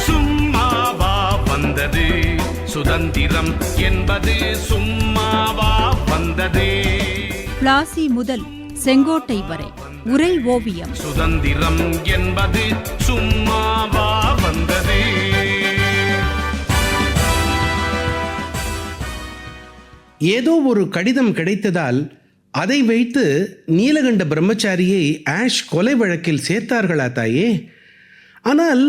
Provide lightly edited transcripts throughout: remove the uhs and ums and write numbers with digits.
சும்மாவா வந்தது சுதந்திரம் என்பது, சும்மாவா வந்தது. பிளாசி முதல் செங்கோட்டை வரை உரை ஓவியம். சுதந்திரம் என்பது சும்மாவா வந்தது. ஏதோ ஒரு கடிதம் கிடைத்ததால் அதை வைத்து நீலகண்ட பிரம்மச்சாரியை ஆஷ் கொலை வழக்கில் சேர்த்தார்களா தாயே? ஆனால்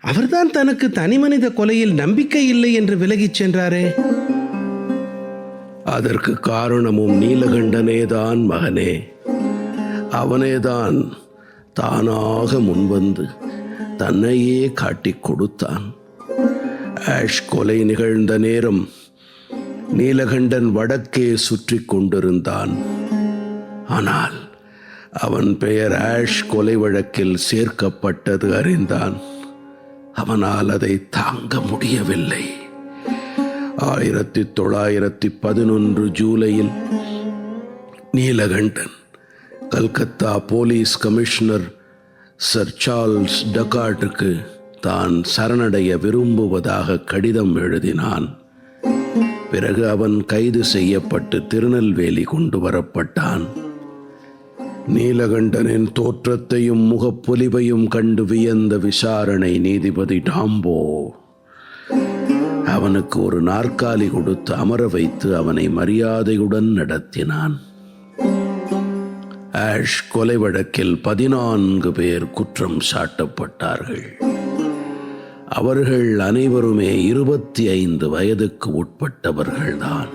அவர்தான் தனக்கு தனிமனித கொலையில் நம்பிக்கை இல்லை என்று விலகிச் சென்றாரே. அதற்கு காரணமும் நீலகண்டனேதான் மகனே. அவனேதான் தானாக முன்வந்து தன்னையே காட்டிக் கொடுத்தான். ஆஷ் கொலை நிகழ்ந்த நேரம் நீலகண்டன் வடக்கே சுற்றி கொண்டிருந்தான். ஆனால் அவன் பெயர் ஆஷ் கொலை வழக்கில் சேர்க்கப்பட்டது அறிந்தான். அவனால் அதை தாங்க முடியவில்லை. 1911 ஜூலையில் Neelakantan Calcutta police commissioner sir Charles டக்கார்டுக்கு தான் சரணடைய விரும்புவதாக கடிதம் எழுதினான். பிறகு அவன் கைது செய்யப்பட்டு திருநெல்வேலி கொண்டு வரப்பட்டான். நீலகண்டனின் தோற்றத்தையும் முகப்பொலிவையும் கண்டு வியந்த விசாரணை நீதிபதி டாம்போ அவனுக்கு ஒரு நாற்காலி கொடுத்து அமர வைத்து அவனை மரியாதையுடன் நடத்தினான். ஆஷ் கொலை வழக்கில் 14 பேர் குற்றம் சாட்டப்பட்டார்கள். அவர்கள் அனைவருமே 25 வயதுக்கு உட்பட்டவர்கள்தான்.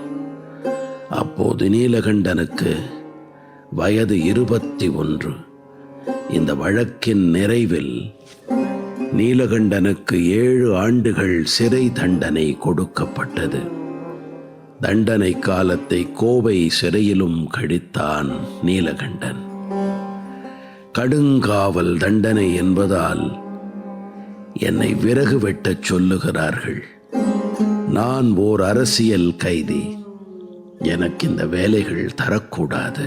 அப்போது நீலகண்டனுக்கு வயது 21. இந்த வழக்கின் நிறைவில் நீலகண்டனுக்கு 7 ஆண்டுகள் சிறை தண்டனை கொடுக்கப்பட்டது. தண்டனை காலத்தை கோவை சிறையிலும் கழித்தான் நீலகண்டன். கடுங்காவல் தண்டனை என்பதால் என்னை விறகு வெட்டச் சொல்லுகிறார்கள். நான் ஓர் அரசியல் கைதி. எனக்கு இந்த வேலைகள் தரக்கூடாது.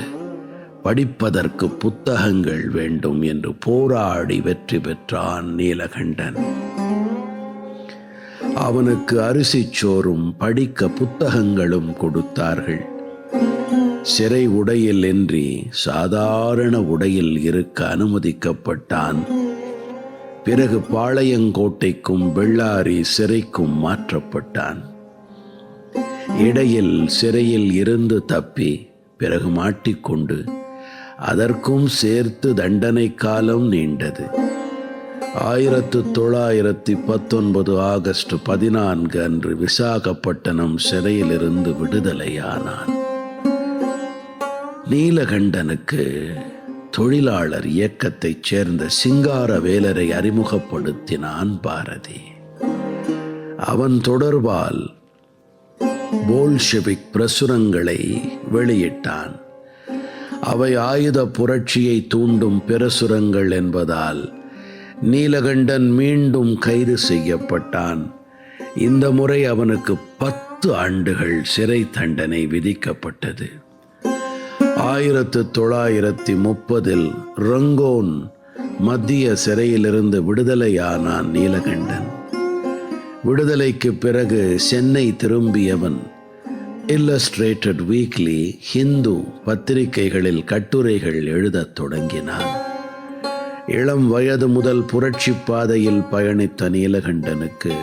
படிப்பதற்கு புத்தகங்கள் வேண்டும் என்று போராடி வெற்றி பெற்றான் நீலகண்டன். அவனுக்கு அரிசிச்சோறும் படிக்க புத்தகங்களும் கொடுத்தார்கள். சிறை உடையில் இன்றி சாதாரண உடையில் இருக்க அனுமதிக்கப்பட்டான். பிறகு பாளையங்கோட்டைக்கும் பெಳ್ಳாரி சிறைக்கும் மாற்றப்பட்டான். இடையில் சிறையில் இருந்து தப்பி பிறகு மாட்டிக்கொண்டு அதற்கும் சேர்த்து தண்டனை காலம் நீண்டது. 1919 ஆகஸ்ட் 14 அன்று விசாகப்பட்டினம் சிறையிலிருந்து விடுதலையானான். நீலகண்டனுக்கு தொழிலாளர் இயக்கத்தைச் சேர்ந்த சிங்காரவேலரை அறிமுகப்படுத்தினான் பாரதி. அவன் தொடர்பால் போல்ஷெவிக் பிரசுரங்களை வெளியிட்டான். அவை ஆயுத புரட்சியை தூண்டும் பிரசுரங்கள் என்பதால் நீலகண்டன் மீண்டும் கைது செய்யப்பட்டான். இந்த முறை அவனுக்கு 10 ஆண்டுகள் சிறை தண்டனை விதிக்கப்பட்டது. 1930 ரங்கோன் மத்திய சிறையிலிருந்து விடுதலையானான் நீலகண்டன். விடுதலைக்கு பிறகு சென்னை திரும்பியவன் இல்லஸ்ட்ரேட்டட் வீக்லி, ஹிந்து பத்திரிகைகளில் கட்டுரைகள் எழுதத் தொடங்கினான். இளம் வயது முதல் புரட்சி பாதையில் பயணித்த நீலகண்டனுக்கு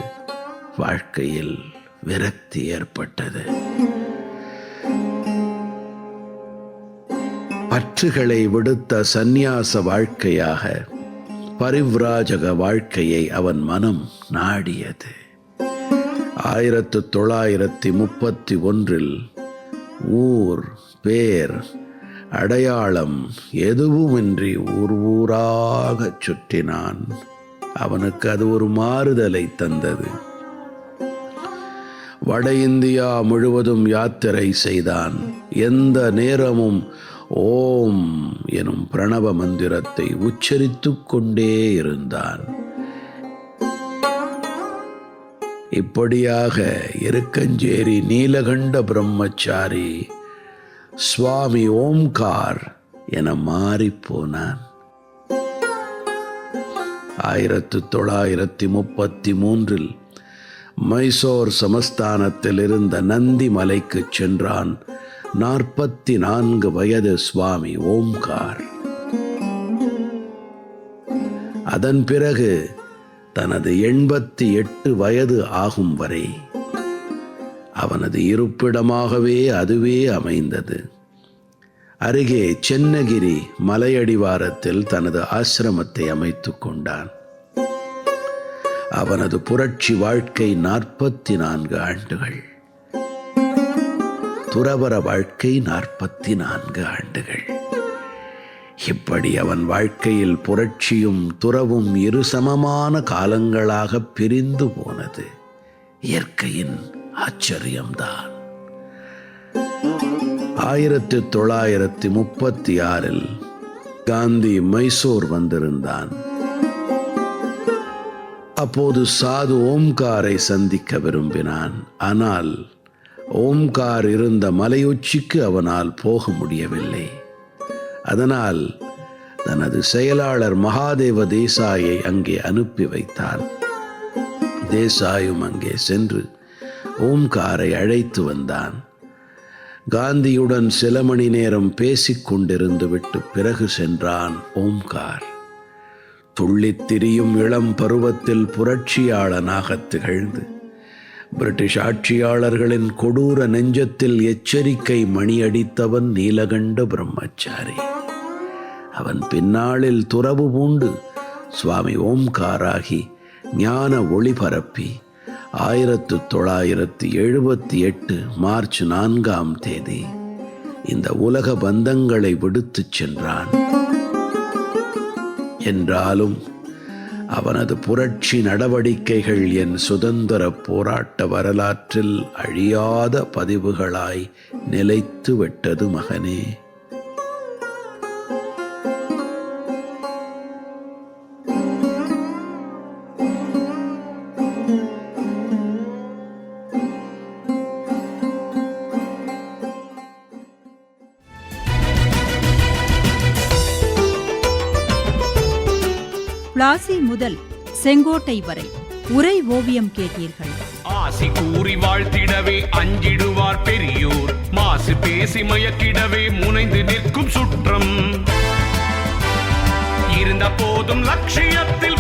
வாழ்க்கையில் விரக்தி ஏற்பட்டது. பற்றுகளை விடுத்த சந்நியாச வாழ்க்கையாக பரிவ்ராஜக வாழ்க்கையை அவன் மனம் நாடியது. 1931 ஊர் பேர் அடையாளம் எதுவுமின்றி ஊராகச் சுற்றினான். அவனுக்கு அது ஒரு மாறுதலை தந்தது. வட இந்தியா முழுவதும் யாத்திரை செய்தான். எந்த நேரமும் ஓம் எனும் பிரணவ மந்திரத்தை உச்சரித்துக் கொண்டே இருந்தான். இப்படியாக இருக்கஞ்சேரி நீலகண்ட பிரம்மச்சாரி சுவாமி ஓம்கார் என மாறிப்போனான். 1933 மைசூர் சமஸ்தானத்தில் இருந்த நந்தி மலைக்கு சென்றான் 44 வயது சுவாமி ஓம்கார். அதன் பிறகு தனது 88 வயது ஆகும் வரை அவனது இருப்பிடமாகவே அதுவே அமைந்தது. அருகே சென்னகிரி மலையடிவாரத்தில் தனது ஆசிரமத்தை அமைத்துக் கொண்டான். அவனது புரட்சி வாழ்க்கை 44 ஆண்டுகள், துறவற வாழ்க்கை 44 ஆண்டுகள். இப்படி அவன் வாழ்க்கையில் புரட்சியும் துறவும் இரு சமமான காலங்களாக பிரிந்து போனது இயற்கையின் ஆச்சரியம்தான். 1936 காந்தி மைசூர் வந்திருந்தான். அப்போது சாது ஓம்காரை சந்திக்க விரும்பினான். ஆனால் ஓம்கார் இருந்த மலையுச்சிக்கு அவனால் போக முடியவில்லை. அதனால் தனது செயலாளர் மகாதேவ தேசாயை அங்கே அனுப்பி வைத்தான். தேசாயும் அங்கே சென்று ஓம்காரை அழைத்து வந்தான். காந்தியுடன் சில மணி நேரம் பேசிக் கொண்டிருந்து விட்டு பிறகு சென்றான் ஓம்கார். துள்ளித் திரியும் இளம் பருவத்தில் புரட்சியாளனாக திகழ்ந்து பிரிட்டிஷ் ஆட்சியாளர்களின் கொடூர நெஞ்சத்தில் எச்சரிக்கை மணியடித்தவன் நீலகண்ட பிரம்மச்சாரி. அவன் பின்னாளில் துறவு பூண்டு சுவாமி ஓம்காராகி ஞான ஒளி பரப்பி 1978 மார்ச் 4 இந்த உலக பந்தங்களை விடுத்துச் சென்றான். என்றாலும் அவனது புரட்சி நடவடிக்கைகள் என் சுதந்திர போராட்ட வரலாற்றில் அழியாத பதிவுகளாய் நிலைத்து விட்டது மகனே. பிளாசி முதல் செங்கோட்டை வரை உரை ஓவியம் கேட்டீர்கள். ஆசி கூறி வாழ்த்திடவே அஞ்சிடுவார் பெரியோர், மாசு பேசி மயக்கிடவே முனைந்து நிற்கும் சுற்றம். இருந்த போதும் லட்சியத்தில்